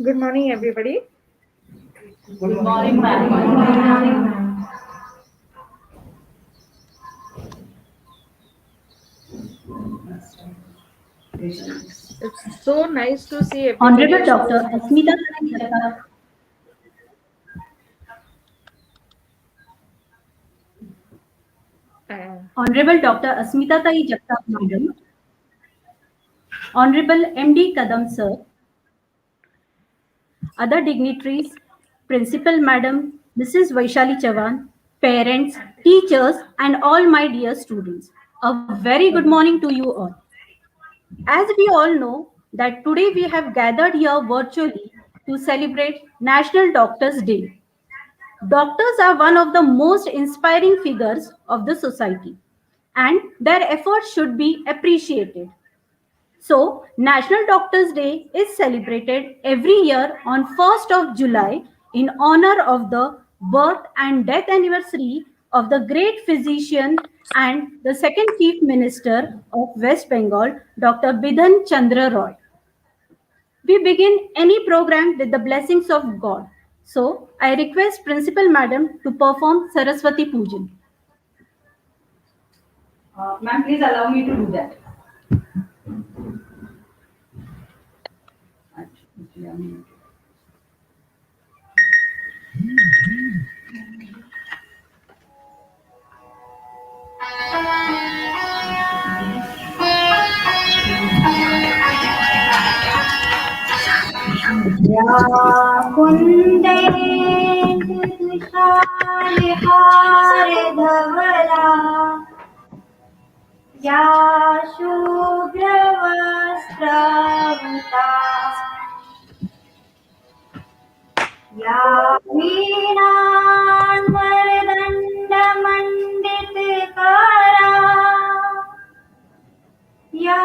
Good morning, everybody. Good morning, ma'am. Good morning, ma'am. It's so nice to see everybody. Honorable Dr. Asmita Jagtap, Honorable Dr. Asmita Jagtap, Madam, Honorable MD Kadam Sir, other dignitaries, Principal Madam, Mrs. Vaishali Chavan, parents, teachers, and all my dear students. A very good morning to you all. As we all know that today we have gathered here virtually to celebrate National Doctors Day. Doctors are one of the most inspiring figures of the society, and their efforts should be appreciated. So, National Doctors Day is celebrated every year on 1st of July in honor of the birth and death anniversary of the great physician and the second Chief Minister of West Bengal, Dr. Bidhan Chandra Roy. We begin any program with the blessings of God. So, I request Principal Madam to perform Saraswati Pujan. Ma'am, please allow me to do that. या कुन्देन्दु तुषारहारधवला या शुभ्रवस्त्रावृता या वीणान्वरदण्डमण्डितकरा या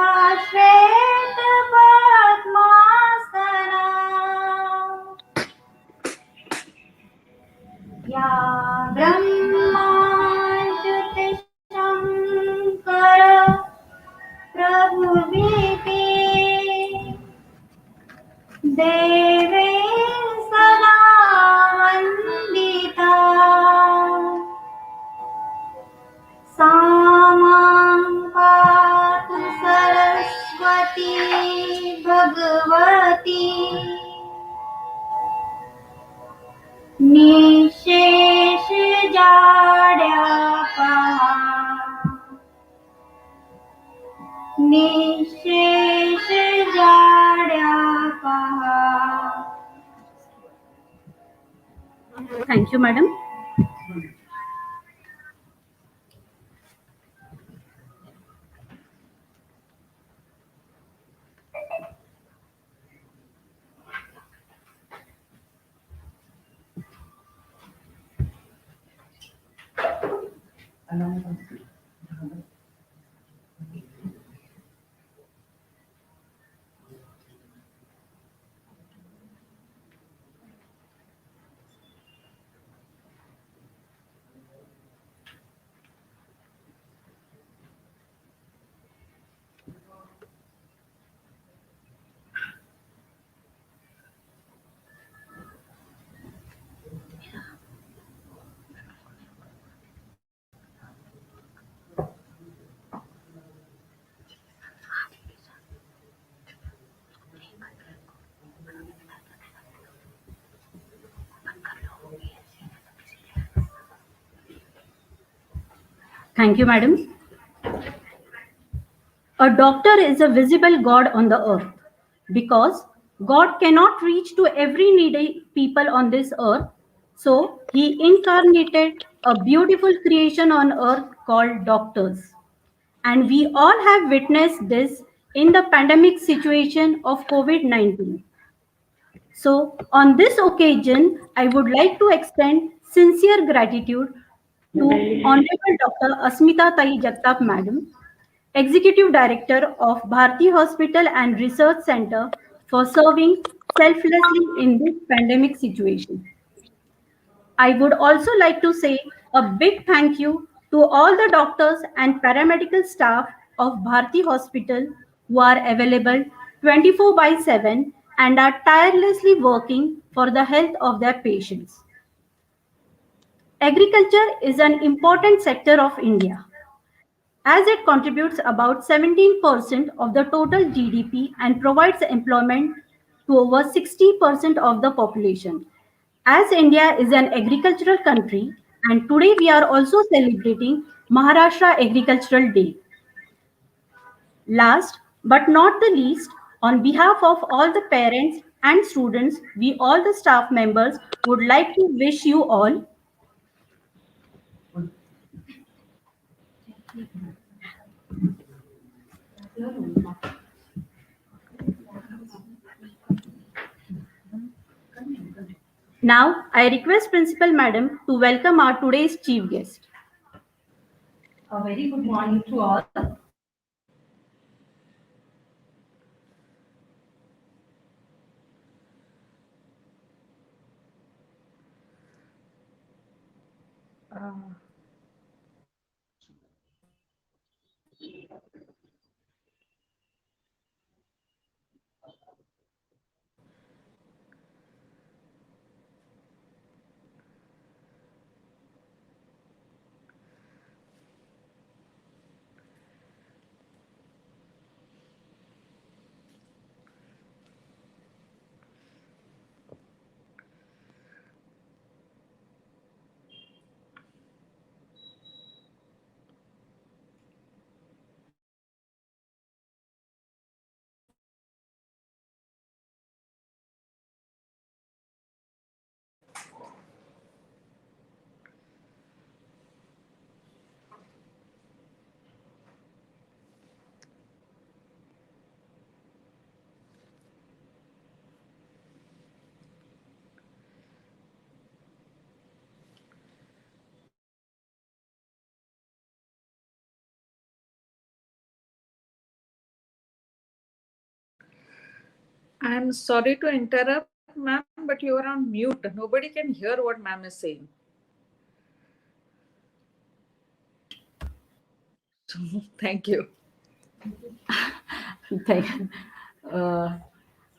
श्वेतपद्मासना या ब्रह्माच्युतशङ्कर प्रभुवीति देवे सदा वन्दिता सा मां पातु सरस्वती भगवती निशेष जाड्या पहा निशेष जाड्या पहा. Thank you, madam. Thank you, madam. A doctor is a visible God on the earth because God cannot reach to every needy people on this earth. So he incarnated a beautiful creation on earth called doctors. And we all have witnessed this in the pandemic situation of COVID-19. So on this occasion, I would like to extend sincere gratitude to Honorable Dr. Asmita Jagtap Madam, Executive Director of Bharti Hospital and Research Center, for serving selflessly in this pandemic situation. I would also like to say a big thank you to all the doctors and paramedical staff of Bharti Hospital who are available 24/7 and are tirelessly working for the health of their patients. Agriculture is an important sector of India as it contributes about 17% of the total GDP and provides employment to over 60% of the population. As India is an agricultural country, and today we are also celebrating Maharashtra Agricultural Day. Last but not the least, on behalf of all the parents and students, we all the staff members would like to wish you all. Now, I request Principal Madam to welcome our today's chief guest. A very good morning to all. Uh, I'm sorry to interrupt, ma'am, but you are on mute. Nobody can hear what ma'am is saying. Thank you. Thank uh,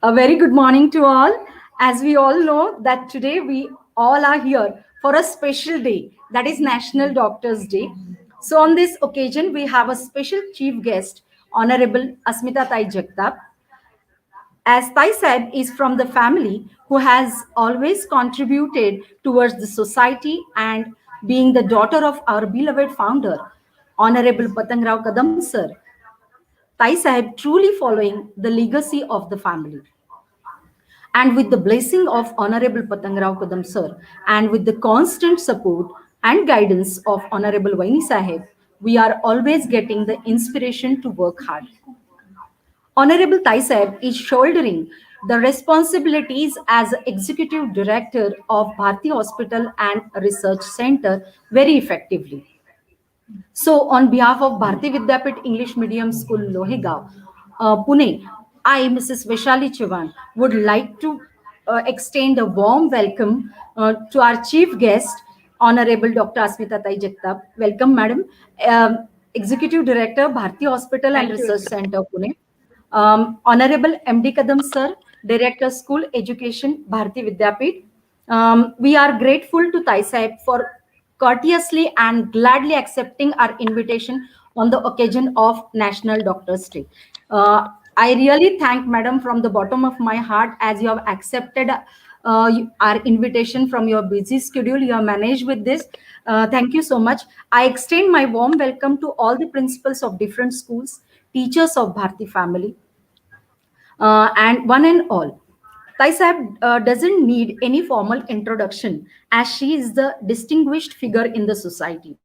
a very good morning to all. As we all know that today we all are here for a special day, that is National Doctors Day. So on this occasion, we have a special chief guest, Honorable Asmita Tai Jagtap. As Tai Sahib is from the family who has always contributed towards the society and being the daughter of our beloved founder, Honorable Patangrao Kadam sir, Tai Sahib truly following the legacy of the family. And with the blessing of Honorable Patangrao Kadam sir, and with the constant support and guidance of Honorable Vaini Sahib, we are always getting the inspiration to work hard. Honorable Tai Sahib is shouldering the responsibilities as Executive Director of Bharti Hospital and Research Center very effectively. So, on behalf of Bharati Vidyapit English Medium School, Lohegaon, Pune, I, Mrs. Vaishali Chavan, would like to extend a warm welcome to our chief guest, Honorable Dr. Asmita Tai Jagtap. Welcome, Madam. Executive Director, Bharati Hospital and Thank you, Research Indra. Center, Pune. Honorable MD Kadam Sir, Director School Education, Bharati Vidyapit. We are grateful to Tai Sahib for courteously and gladly accepting our invitation on the occasion of National Doctors Day. I really thank Madam from the bottom of my heart as you have accepted our invitation from your busy schedule. You have managed with this. Thank you so much. I extend my warm welcome to all the principals of different schools, teachers of Bharti family, and one and all. Tai Sahib doesn't need any formal introduction as she is the distinguished figure in the society.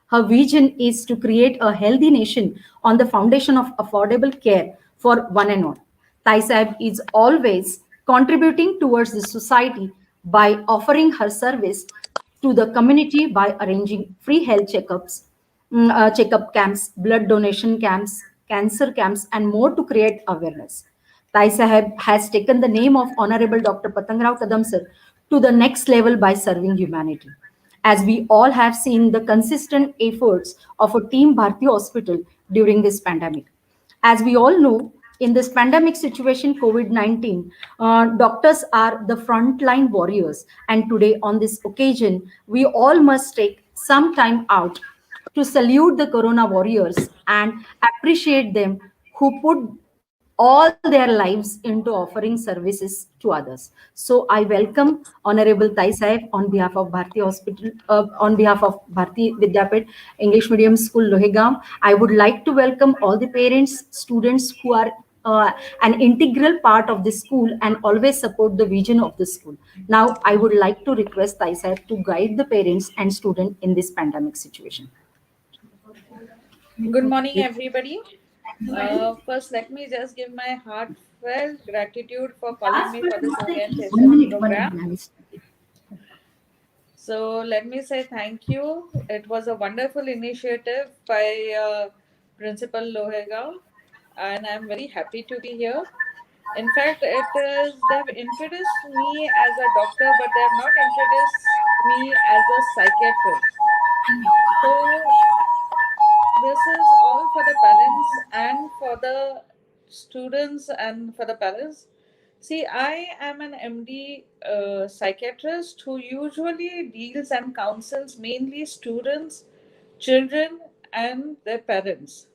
Her vision is to create a healthy nation on the foundation of affordable care for one and all. Tai Sahib is always contributing towards the society by offering her service to the community by arranging free health checkups, checkup camps, blood donation camps, cancer camps, and more to create awareness. Tai Sahib has taken the name of Honorable Dr. Patangrao Kadam sir to the next level by serving humanity. As we all have seen the consistent efforts of a team Bharti Hospital during this pandemic. As we all know, In this pandemic situation, COVID-19, doctors are the frontline warriors. And today, on this occasion, we all must take some time out to salute the corona warriors and appreciate them who put all their lives into offering services to others. So I welcome Honorable Tai Saib on behalf of Bharti Hospital, on behalf of Bharti Vidyapit English Medium School, Lohegam. I would like to welcome all the parents, students who are an integral part of the school and always support the vision of the school. Now, I would like to request Tai Saib to guide the parents and students in this pandemic situation. Good morning, everybody. First, let me just give my heartfelt gratitude for calling me for this orientation program. So, let me say thank you. It was a wonderful initiative by Principal Lohegao, and I'm very happy to be here. In fact, they've introduced me as a doctor, but they have not introduced me as a psychiatrist. So, this is all for the parents and for the students and for the parents. See, I am an MD psychiatrist who usually deals and counsels mainly students, children, and their parents.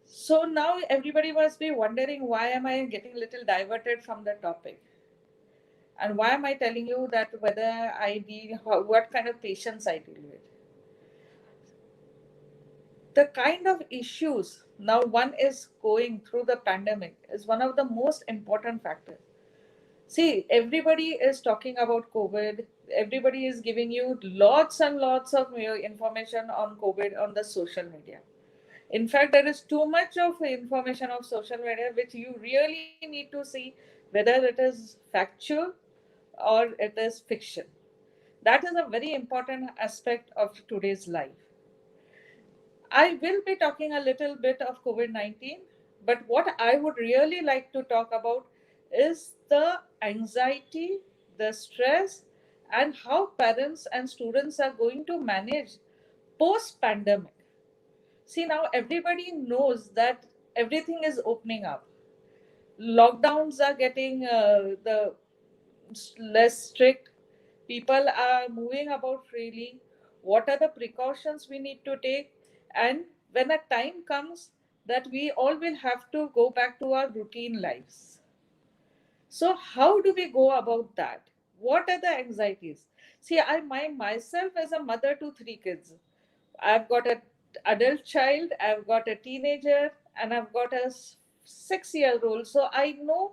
So now everybody must be wondering, why am I getting a little diverted from the topic? And why am I telling you that whether what kind of patients I deal with? The kind of issues now one is going through the pandemic is one of the most important factors. See, everybody is talking about COVID. Everybody is giving you lots and lots of information on COVID on the social media. In fact, there is too much of information of social media which you really need to see whether it is factual or it is fiction. That is a very important aspect of today's life. I will be talking a little bit of COVID 19, but what I would really like to talk about is the anxiety, the stress, and how parents and students are going to manage post pandemic. See, now everybody knows that everything is opening up. Lockdowns are getting the less strict. People are moving about freely. What are the precautions we need to take? And when a time comes that we all will have to go back to our routine lives. So how do we go about that? What are the anxieties? See, myself as a mother to three kids. I've got an adult child, I've got a teenager, and I've got a 6-year old. So I know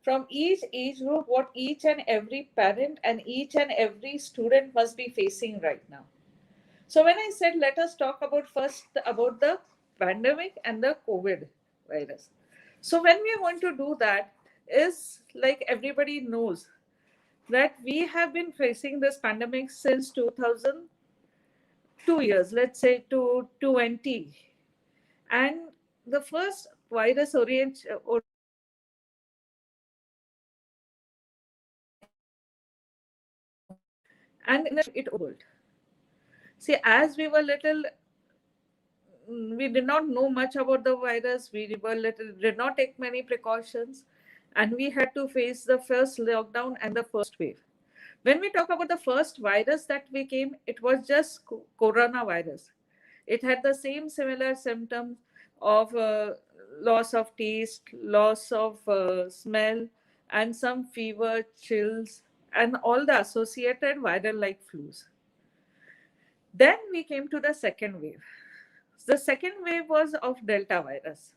from each age group what each and every parent and each and every student must be facing right now. So when I said let us talk about first about the pandemic and the COVID virus. So when we are going to do that is like everybody knows that we have been facing this pandemic since 2000 2 years, let's say to 20. And the first virus and it world. See, as we were little, we did not know much about the virus. We were little, did not take many precautions, and we had to face the first lockdown and the first wave. When we talk about the first virus that we came, it was just coronavirus. It had the same similar symptoms of loss of taste, loss of smell, and some fever, chills, and all the associated viral like flus. Then we came to the second wave. The second wave was of Delta virus.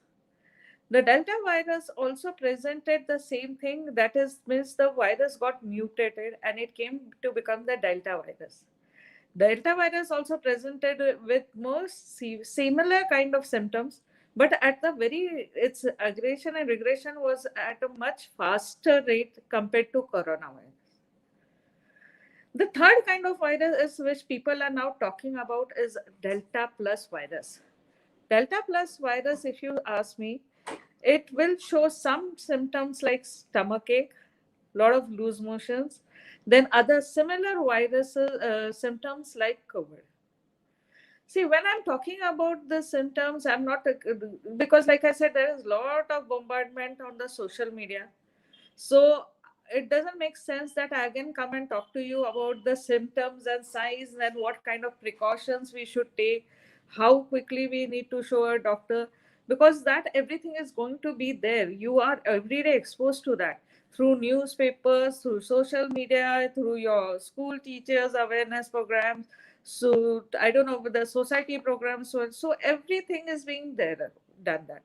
The Delta virus also presented the same thing, that is, means the virus got mutated and it came to become the Delta virus. Delta virus also presented with more similar kind of symptoms, but at the very, its aggression and regression was at a much faster rate compared to coronavirus. The third kind of virus is which people are now talking about is Delta plus virus. Delta plus virus, if you ask me, it will show some symptoms like stomachache, lot of loose motions, then other similar virus symptoms like COVID. See, when I'm talking about the symptoms, I'm not, because like I said, there is a lot of bombardment on the social media. So it doesn't make sense that I again come and talk to you about the symptoms and signs and what kind of precautions we should take, how quickly we need to show a doctor, because that everything is going to be there. You are every day exposed to that through newspapers, through social media, through your school teachers' awareness programs. So I don't know, the society programs. So everything is being there, done that.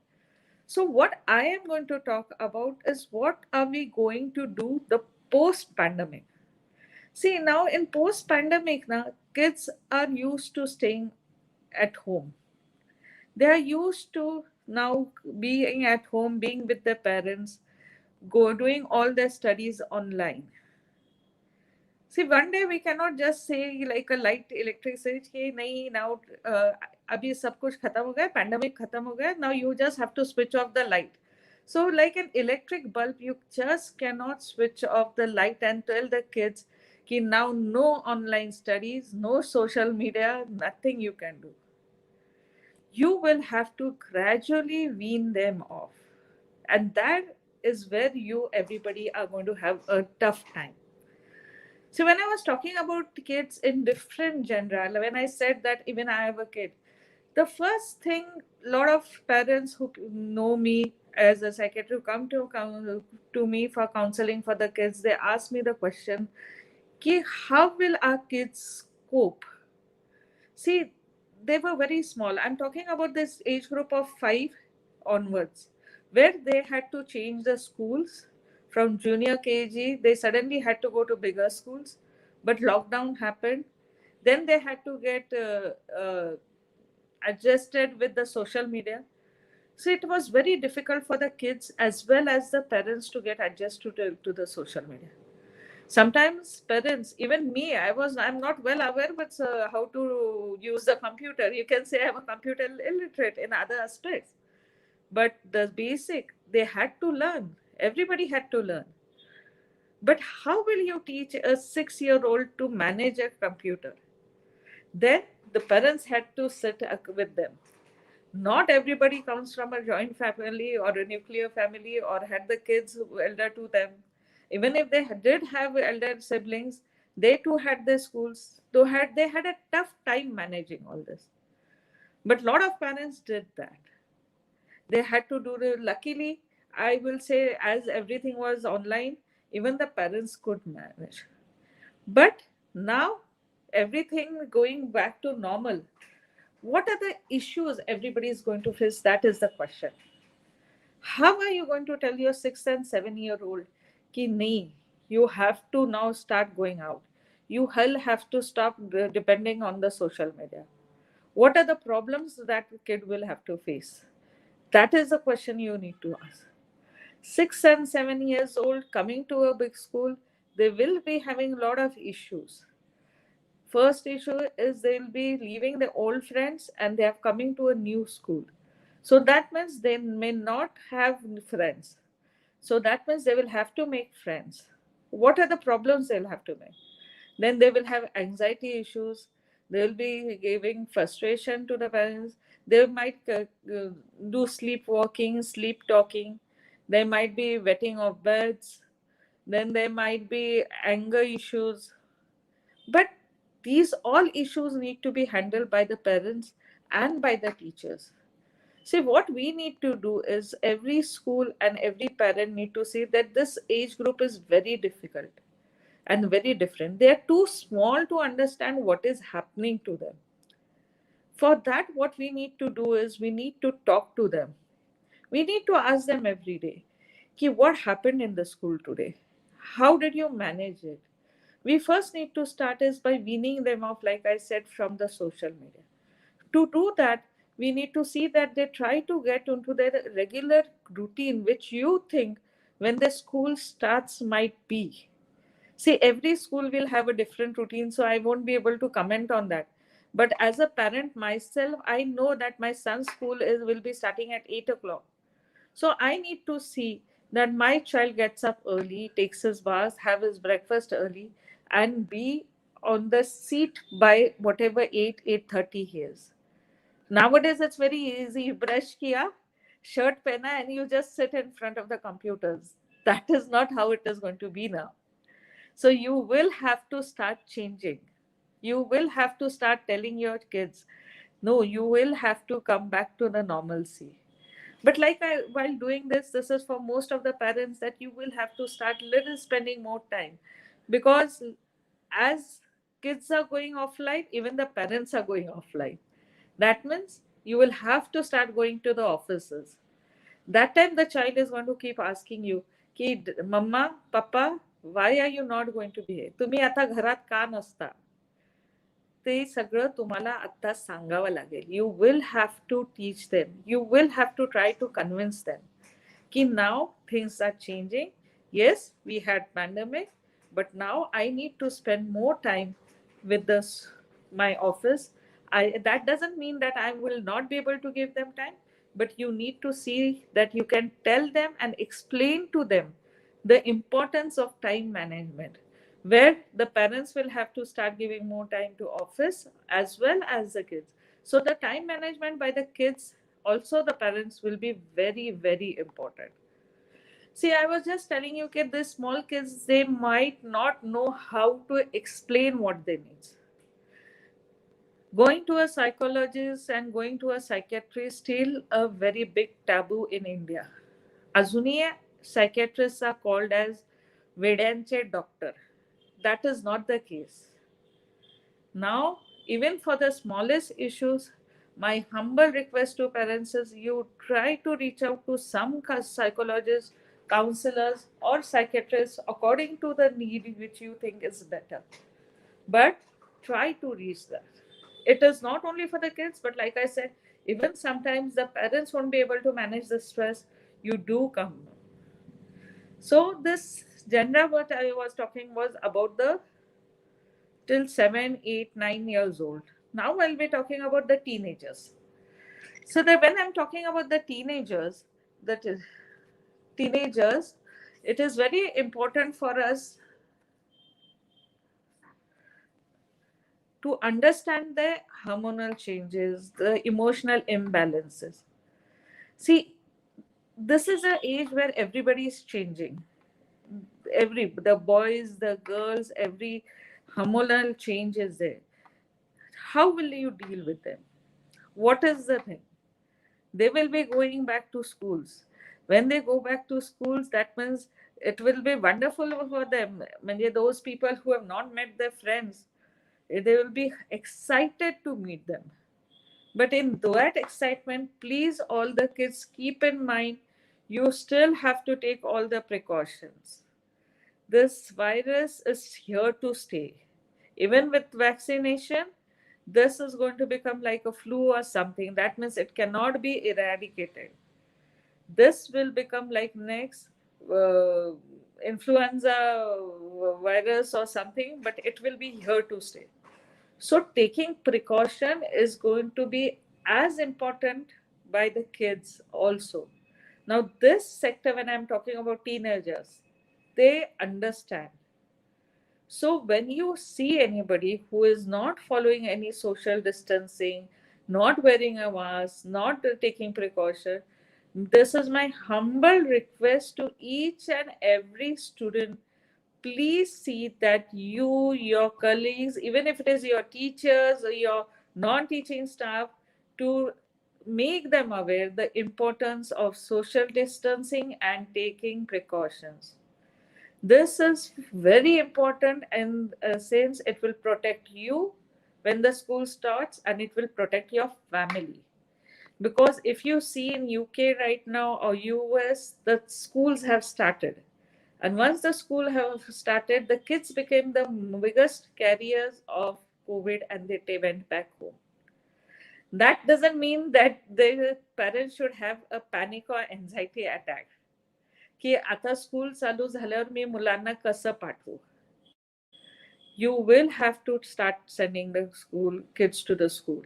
So, what I am going to talk about is what are we going to do the post pandemic. See, now in post pandemic, now kids are used to staying at home. They are used to now being at home, being with their parents, go doing all their studies online. See, one day we cannot just say like a light electric switch कि नहीं now अभी सब कुछ खत्म हो गया, pandemic खत्म हो गया, now you just have to switch off the light. So like an electric bulb, you just cannot switch off the light and tell the kids कि now no online studies, no social media, nothing you can do. You will have to gradually wean them off. And that is where you everybody are going to have a tough time. So when I was talking about kids in different genre, when I said that even I have a kid, the first thing a lot of parents who know me as a psychiatrist who come to me for counseling for the kids, they ask me the question, Ki, how will our kids cope? See, they were very small. I'm talking about this age group of 5 onwards, where they had to change the schools from junior KG. They suddenly had to go to bigger schools, but lockdown happened. Then they had to get adjusted with the social media. So it was very difficult for the kids as well as the parents to get adjusted to the social media. Sometimes parents, even me, I'm not well aware, but how to use the computer. You can say I'm a computer illiterate in other aspects. But the basic, they had to learn. Everybody had to learn. But how will you teach a 6-year-old to manage a computer? Then the parents had to sit with them. Not everybody comes from a joint family or a nuclear family or had the kids elder to them. Even if they did have elder siblings, they too had their schools. They had a tough time managing all this. But a lot of parents did that. They had to do it. Luckily, I will say, as everything was online, even the parents could manage. But now, everything going back to normal. What are the issues everybody is going to face? That is the question. How are you going to tell your 6 and 7-year-old ki nahi, you have to now start going out? You will have to stop depending on the social media. What are the problems that kid will have to face? That is the question you need to ask. 6 and 7 years old coming to a big school, they will be having a lot of issues. First issue is they'll be leaving their old friends and they are coming to a new school. So that means they may not have friends. So that means they will have to make friends. What are the problems they'll have to make? Then they will have anxiety issues. They'll be giving frustration to the parents. They might do sleepwalking, sleep talking. They might be wetting of beds. Then there might be anger issues. But these all issues need to be handled by the parents and by the teachers. See, what we need to do is every school and every parent need to see that this age group is very difficult and very different. They are too small to understand what is happening to them. For that, what we need to do is we need to talk to them. We need to ask them every day, Ki, what happened in the school today? How did you manage it? We first need to start is by weaning them off, like I said, from the social media. To do that, we need to see that they try to get into their regular routine, which you think when the school starts might be. See, every school will have a different routine, so I won't be able to comment on that. But as a parent myself, I know that my son's school will be starting at 8 o'clock. So I need to see that my child gets up early, takes his bath, have his breakfast early, and be on the seat by whatever 8, 8:30 he is. Nowadays it's very easy. Brush kiya, shirt pehna, and you just sit in front of the computers. That is not how it is going to be now. So you will have to start changing. You will have to start telling your kids, no, you will have to come back to the normalcy. But while doing this is for most of the parents, that you will have to start little spending more time, because as kids are going offline, even the parents are going offline. That means you will have to start going to the offices. That time the child is going to keep asking you, ki mama, papa, why are you not going to be here? तुम्ही आता घरात का नसता? ते सगळं तुम्हाला आता सांगावं लागेल. You will have to teach them. You will have to try to convince them. Ki now things are changing. Yes, we had pandemic, but now I need to spend more time with this my office. That doesn't mean that I will not be able to give them time, but you need to see that you can tell them and explain to them the importance of time management, where the parents will have to start giving more time to office as well as the kids. So the time management by the kids, also the parents, will be very, very important. See, I was just telling you, okay, these small kids, they might not know how to explain what they need. Going to a psychologist and going to a psychiatrist still a very big taboo in India. Azuniya psychiatrists are called as Vedanche doctor. That is not the case. Now, even for the smallest issues, my humble request to parents is you try to reach out to some psychologists, counselors, or psychiatrists according to the need which you think is better. But try to reach that. It is not only for the kids, but like I said, even sometimes the parents won't be able to manage the stress. You do come. So this gender, what I was talking was about the till 7, 8, 9 years old. Now I'll be talking about the teenagers. So that when I'm talking about the teenagers, that is teenagers, it is very important for us to understand the hormonal changes, the emotional imbalances. See, this is an age where everybody is changing. The boys, the girls, every hormonal change is there. How will you deal with them? What is the thing? They will be going back to schools. When they go back to schools, that means it will be wonderful for them. Those people who have not met their friends, they will be excited to meet them. But in that excitement, please, all the kids, keep in mind, you still have to take all the precautions. This virus is here to stay. Even with vaccination, this is going to become like a flu or something. That means it cannot be eradicated. This will become like next influenza virus or something, but it will be here to stay. So taking precaution is going to be as important by the kids also. Now this sector, when I'm talking about teenagers, they understand. So when you see anybody who is not following any social distancing, not wearing a mask, not taking precaution, this is my humble request to each and every student. Please see that you, your colleagues, even if it is your teachers or your non-teaching staff, to make them aware the importance of social distancing and taking precautions. This is very important, and since it will protect you when the school starts, and it will protect your family. Because if you see in UK right now or US, the schools have started. And once the school have started, the kids became the biggest carriers of COVID, and they went back home. That doesn't mean that the parents should have a panic or anxiety attack. की आता school चालू झाल्यावर मी मुलांना कसं पाठवू. You will have to start sending the kids to the school.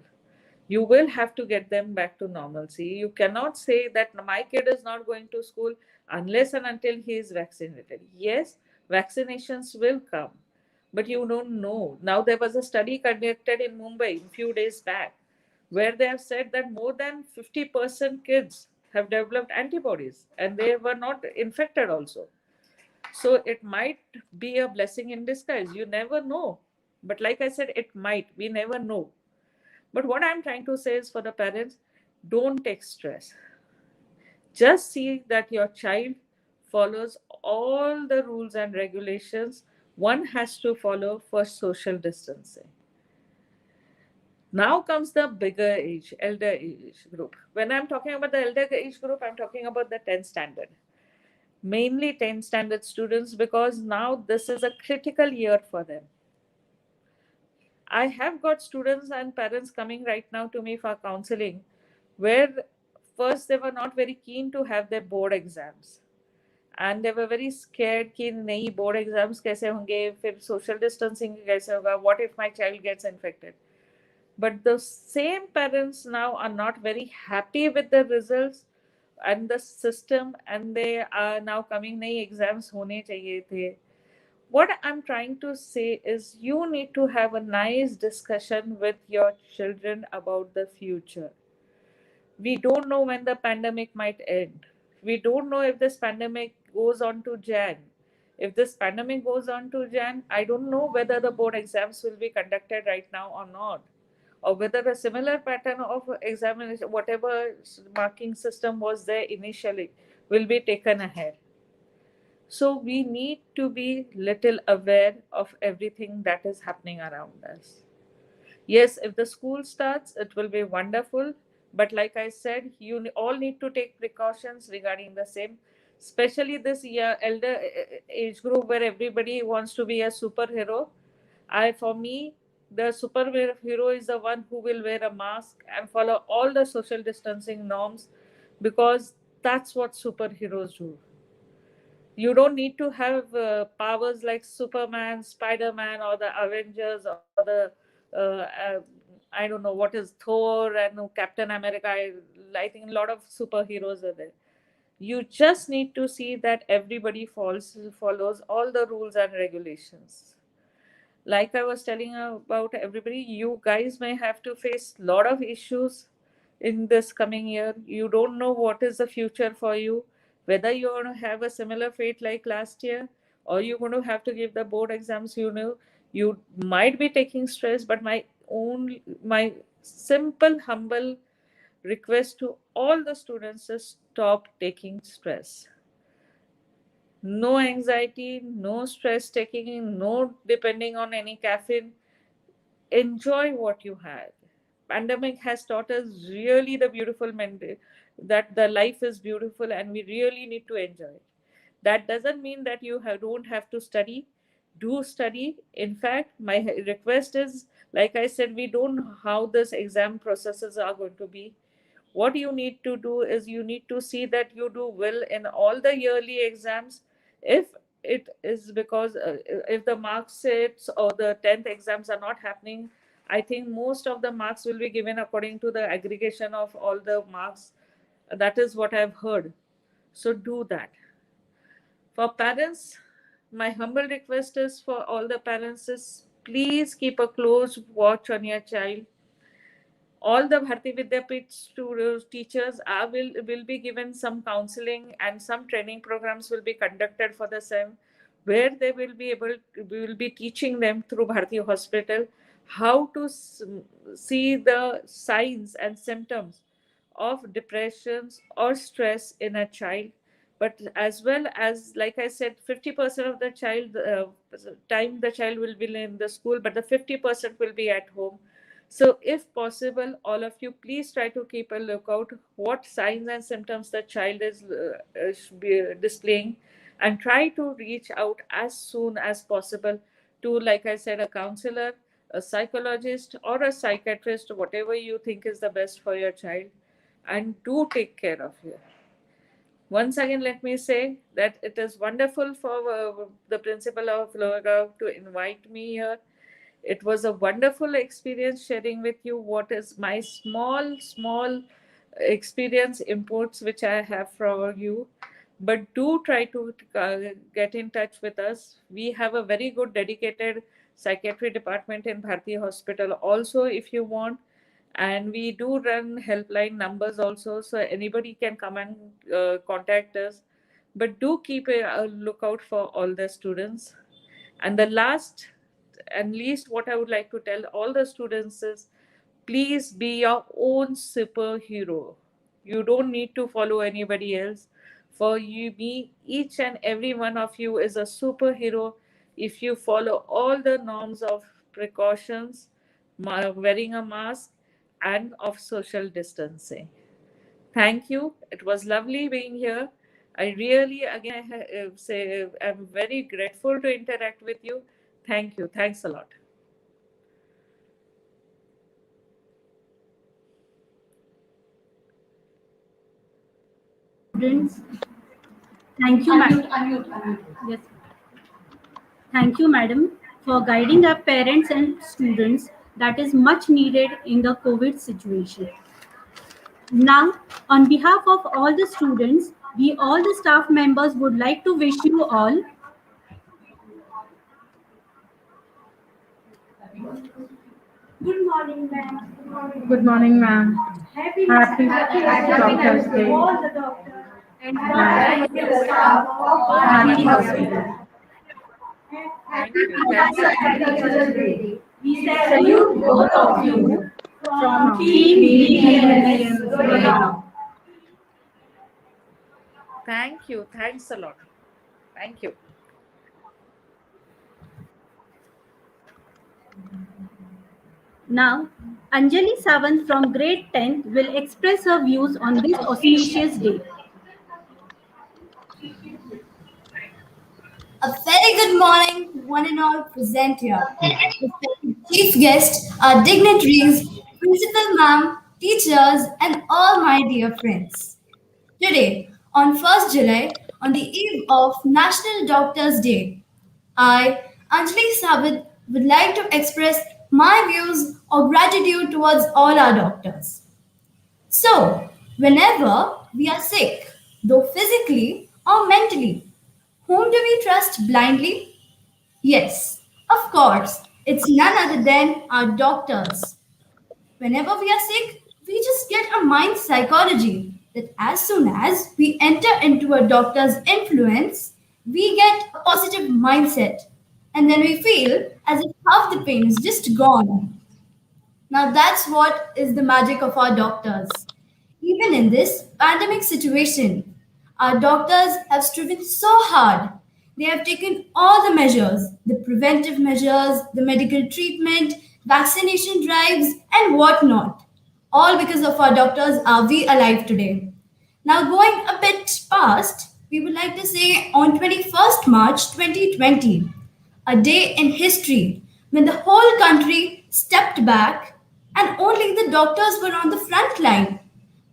You will have to get them back to normalcy. You cannot say that my kid is not going to school unless and until he is vaccinated. Yes, vaccinations will come, but you don't know. Now there was a study conducted in Mumbai a few days back. where they have said that more than 50% kids have developed antibodies and they were not infected also. So it might be a blessing in disguise. You never know. But like I said, it might. We never know. But what I'm trying to say is for the parents, don't take stress. Just see that your child follows all the rules and regulations one has to follow for social distancing. Now comes the bigger age, elder age group. When I'm talking about the elder age group, I'm talking about the 10th standard. Mainly 10th standard students, because now this is a critical year for them. I have got students and parents coming right now to me for counseling, where first they were not very keen to have their board exams. And they were very scared कि नहीं board exams कैसे होंगे, फिर social distancing कैसे होगा, what if my child gets infected. But the same parents now are not very happy with the results and the system, and they are now coming नहीं exams होने चाहिए थे. What I'm trying to say is you need to have a nice discussion with your children about the future. We don't know when the pandemic might end. We don't know if this pandemic goes on to Jan. If this pandemic goes on to Jan, I don't know whether the board exams will be conducted right now or not, or whether a similar pattern of examination, whatever marking system was there initially, will be taken ahead. So we need to be little aware of everything that is happening around us. Yes, if the school starts, it will be wonderful. But like I said, you all need to take precautions regarding the same, especially this year, elder age group where everybody wants to be a superhero. For me, the superhero is the one who will wear a mask and follow all the social distancing norms, because that's what superheroes do. You don't need to have powers like Superman, Spider-Man, or the Avengers, or the I don't know what is Thor and Captain America. I think a lot of superheroes are there. You just need to see that everybody follows all the rules and regulations. Like I was telling about everybody, you guys may have to face a lot of issues in this coming year. You don't know what is the future for you, whether you're going to have a similar fate like last year, or you're going to have to give the board exams. You might be taking stress, but my simple, humble request to all the students is stop taking stress. No anxiety, no stress taking, no depending on any caffeine. Enjoy what you had. Pandemic has taught us really the beautiful that the life is beautiful and we really need to enjoy it. That doesn't mean that don't have to study. Do study. In fact, my request is, like I said, we don't know how this exam processes are going to be. What you need to do is you need to see that you do well in all the yearly exams. If it is because if the mark sets or the 10th exams are not happening, I think most of the marks will be given according to the aggregation of all the marks. That is what I've heard. So do that. For parents, my humble request is for all the parents is please keep a close watch on your child. All the Bharti Vidyapeeth teachers will be given some counseling, and some training programs will be conducted for the same, where they will be we will be teaching them through Bharti Hospital how to see the signs and symptoms of depressions or stress in a child. But as well as, like I said, 50% of the child time the child will be in the school, but the 50% will be at home. So, if possible, all of you, please try to keep a lookout what signs and symptoms the child is displaying, and try to reach out as soon as possible to, like I said, a counselor, a psychologist, or a psychiatrist, whatever you think is the best for your child, and do take care of you. Once again, let me say that it is wonderful for the principal of Lower to invite me here. It was a wonderful experience sharing with you what is my small experience inputs which I have from you. But do try to get in touch with us. We have a very good dedicated psychiatry department in Bharti Hospital also, if you want. And we do run helpline numbers also, so anybody can come and contact us. But do keep a lookout for all the students. And the last and least, what I would like to tell all the students is, please be your own superhero. You don't need to follow anybody else. For you, me, each and every one of you is a superhero if you follow all the norms of precautions, wearing a mask, and of social distancing. Thank you. It was lovely being here. I really, again, say I'm very grateful to interact with you. Thank you. Thanks a lot. Students, thank you, madam. Yes, thank you, madam, for guiding our parents and students that is much needed in the COVID situation. Now, on behalf of all the students, we all the staff members would like to wish you all good morning, ma'am. Good morning, ma'am. Happy Happy Doctors Doctor's Day. Day. All the doctors and Thank all you. the staff of Happy Bharati Hospital. Hospital. Thank you. Thanks a lot. Teachers Day. We salute both of you from Team BDMS Gurgaon. Thank you. Thanks a lot. Thank you. Now, Anjali Sawant from grade 10 will express her views on this auspicious day. A very good morning to one and all present here. Respected chief guests, our dignitaries, principal ma'am, teachers, and all my dear friends. Today, on 1st July, on the eve of National Doctors' Day, I, Anjali Sabit, would like to express my views of gratitude towards all our doctors. So, whenever we are sick, though physically or mentally, whom do we trust blindly? Yes, of course, it's none other than our doctors. Whenever we are sick, we just get a mind psychology that as soon as we enter into a doctor's influence, we get a positive mindset. And then we feel as if half the pain is just gone. Now that's what is the magic of our doctors. Even in this pandemic situation, our doctors have striven so hard. They have taken all the measures, the preventive measures, the medical treatment, vaccination drives, and whatnot. All because of our doctors are we alive today. Now, going a bit past, we would like to say on 21st March 2020, a day in history when the whole country stepped back and only the doctors were on the front line.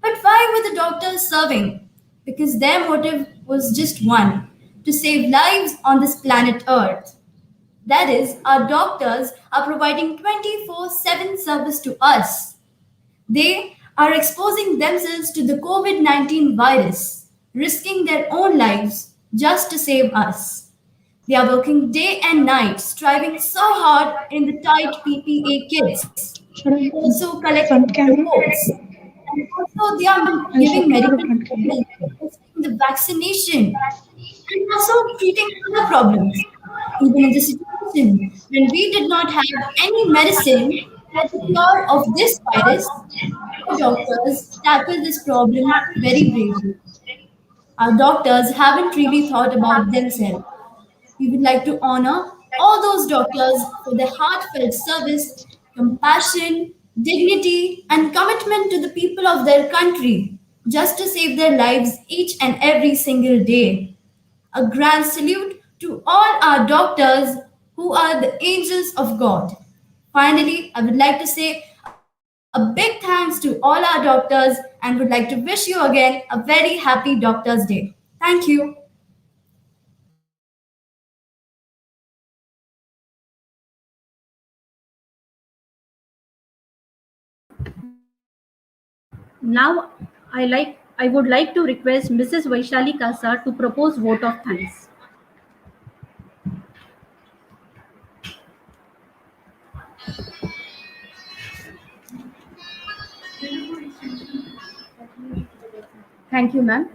But why were the doctors serving? Because their motive was just one, to save lives on this planet Earth. That is, our doctors are providing 24/7 service to us. They are exposing themselves to the COVID 19 virus, risking their own lives just to save us. They are working day and night, striving so hard in the tight PPA kits, also collecting Front camera reports. And also, they are and giving secure medical front camera. treatment, testing the vaccination, and also treating other problems. Even in the situation when we did not have any medicine for the cure of this virus, our doctors tackled this problem very bravely. Our doctors haven't really thought about themselves. We would like to honor all those doctors for their heartfelt service, compassion, dignity, and commitment to the people of their country just to save their lives each and every single day. A grand salute to all our doctors who are the angels of God. Finally, I would like to say a big thanks to all our doctors and would like to wish you again a very happy Doctors' Day. Thank you. Now, I would like to request Mrs. Vaishali Kasa to propose vote of thanks. Thank you, ma'am.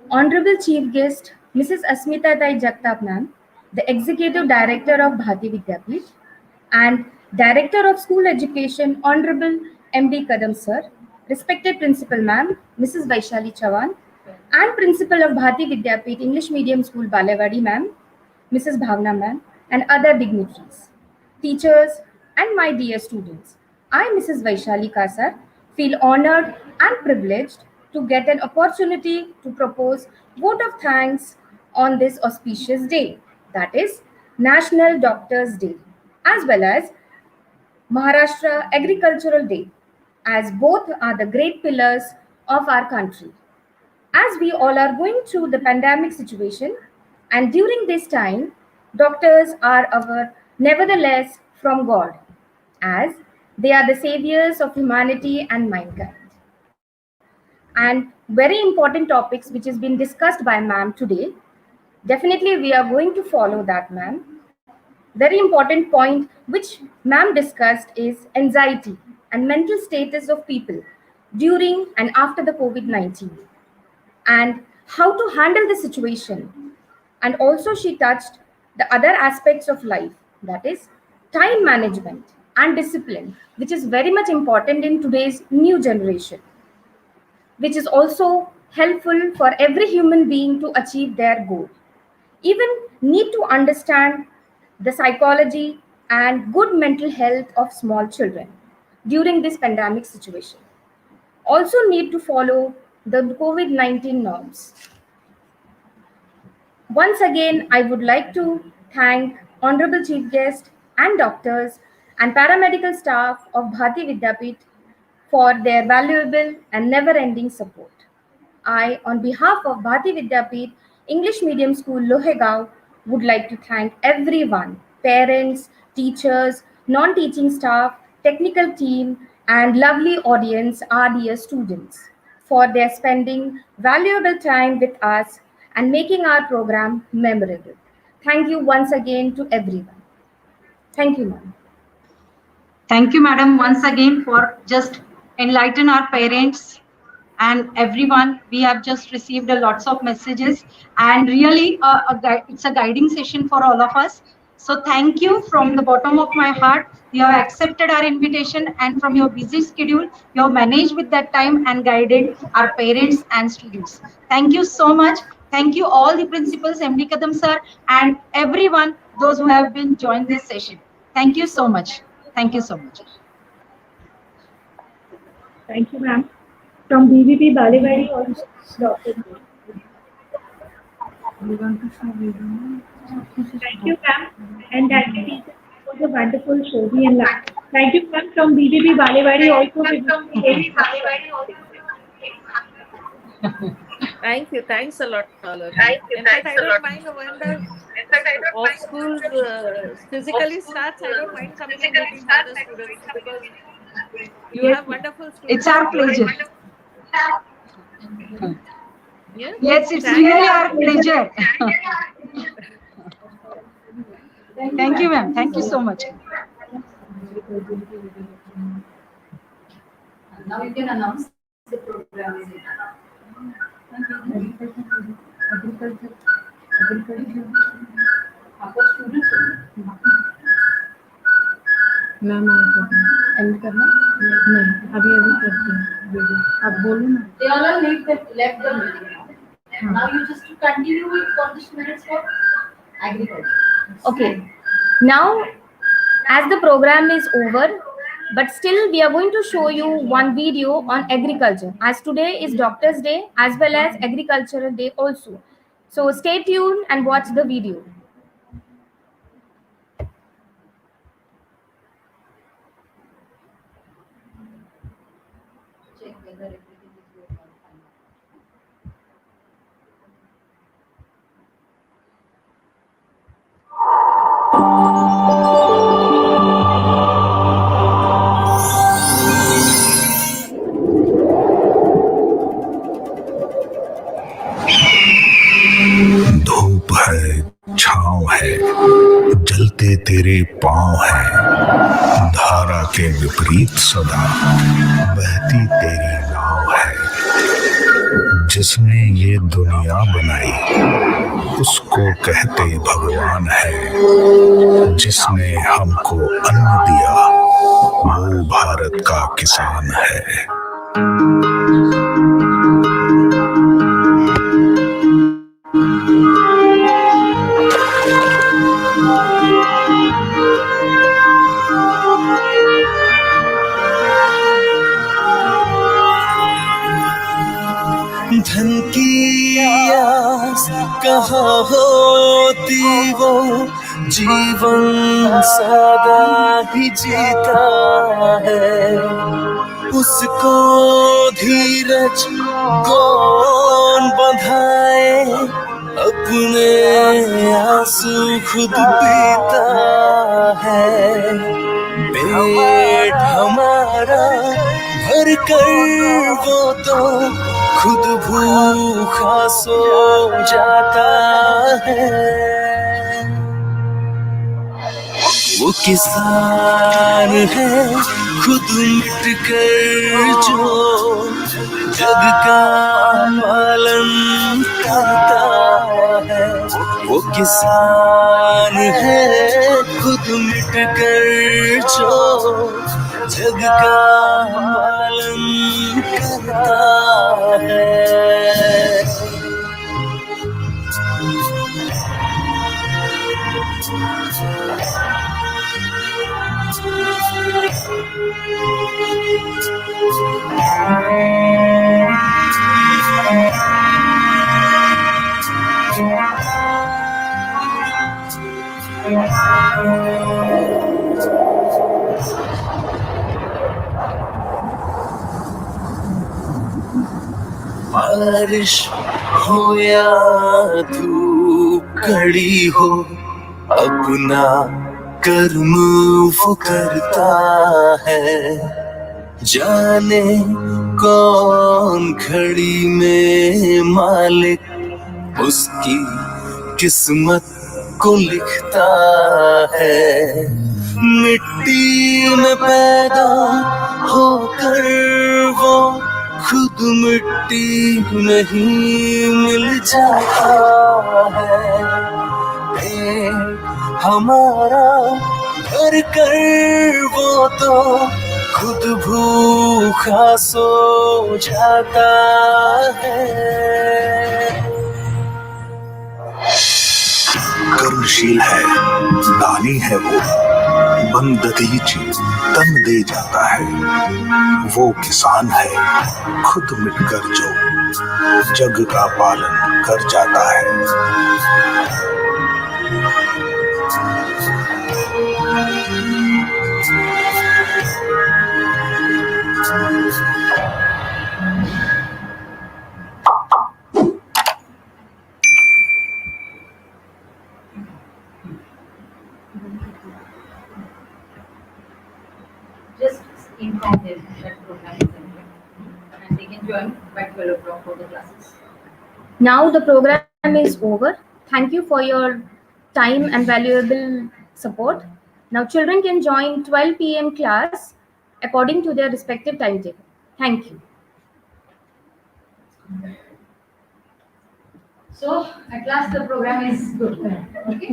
Honorable Chief Guest, Mrs. Asmita Jagtap, ma'am, the Executive Director of Bharati Vidyapeeth, and Director of School Education, Honorable M.D. Kadam, sir, respected Principal, ma'am, Mrs. Vaishali Chavan, and Principal of Bharati Vidyapeeth English Medium School, Balewadi, ma'am, Mrs. Bhavna, ma'am, and other dignitaries, teachers, and my dear students. I, Mrs. Vaishali Kasar, feel honored and privileged to get an opportunity to propose vote of thanks on this auspicious day, that is National Doctors' Day, as well as Maharashtra Agricultural Day, as both are the great pillars of our country. As we all are going through the pandemic situation, and during this time, doctors are our nevertheless from God, as they are the saviors of humanity and mankind. And very important topics which has been discussed by ma'am today. Definitely, we are going to follow that, ma'am. Very important point which ma'am discussed is anxiety and mental status of people during and after the COVID-19 and how to handle the situation. And also, she touched the other aspects of life, that is, time management and discipline, which is very much important in today's new generation, which is also helpful for every human being to achieve their goal. Even need to understand the psychology and good mental health of small children during this pandemic situation. Also need to follow the COVID-19 norms. Once again, I would like to thank Honorable Chief Guest and doctors and paramedical staff of Bharati Vidyapeeth for their valuable and never-ending support. I, on behalf of Bharati Vidyapeeth English Medium School, Lohegaon, would like to thank everyone, parents, teachers, non-teaching staff, technical team, and lovely audience, our dear students, for their spending valuable time with us and making our program memorable. Thank you once again to everyone. Thank you, ma'am. Thank you, madam, once again for just enlighten our parents and everyone. We have just received a lots of messages, and really it's a guiding session for all of us. So thank you from the bottom of my heart. You have accepted our invitation, and from your busy schedule, you have managed with that time and guided our parents and students. Thank you so much. Thank you all the principals, MD Kadam sir, and everyone, those who have been joined this session. Thank you so much. Thank you so much. Thank you, ma'am. From BVP Balewadi, also Dr. Thank you, ma'am. And thank you, teacher, for the wonderful show. We and laugh. Thank you, ma'am. From BVP Balewadi, also Thank you. Thanks a lot, all of you. In fact, I don't mind when the off school physically starts. I don't mind coming and meeting all the students because you have wonderful students. It's our pleasure. Yes, it's really our pleasure. Thank you, ma'am. Thank you so much. Now you can announce the program is agriculture. आपको students ma'am and करना नहीं अभी करते हैं आप बोलो ना they all left the meeting now you just continue with for this minutes for agriculture. Okay, now as the program is over, but still we are going to show you one video on agriculture, as today is Doctors' Day as well as Agricultural Day also. So stay tuned and watch the video. Check whether everything is going on fine. धूप है, छाँव है, जलते तेरे पाँव हैं, धारा के विपरीत सदा बहती तेरी नाव है। जिसने ये दुनिया बनाई उसको कहते भगवान है। जिसने हमको अन्न दिया वो भारत का किसान है। धन की आस कहाँ होती वो जीवन सादा ही जीता है। उसको धीरज कौन बंधाए अपने आंसू खुद पीता है। पेट हमारा भर कर वो तो खुद भूखा सो जाता है। वो किसान है खुद मिट कर जो जग का पालन करता है। वो किसान है खुद मिट कर जो जग का पालन करता है। बारिश हो या धूप कड़ी हो अपना कर्म वो करता है। जाने कौन घड़ी में मालिक उसकी किस्मत को लिखता है। मिट्टी में पैदा होकर वो खुद मिट्टी नहीं मिल जाता है। हमारा भर कर वो तो खुद भूखा सो जाता है। कर्मशील है, दानी है वो, मन दधीची तन दे जाता है। वो किसान है खुद मिटकर जो जग का पालन कर जाता है। Just inform them that program is ending and they can join by 12 o'clock for the classes. Now the program is over. Thank you for your time and valuable support. Now children can join 12 p.m. class according to their respective timetable. Thank you. So at last the program is good. Okay.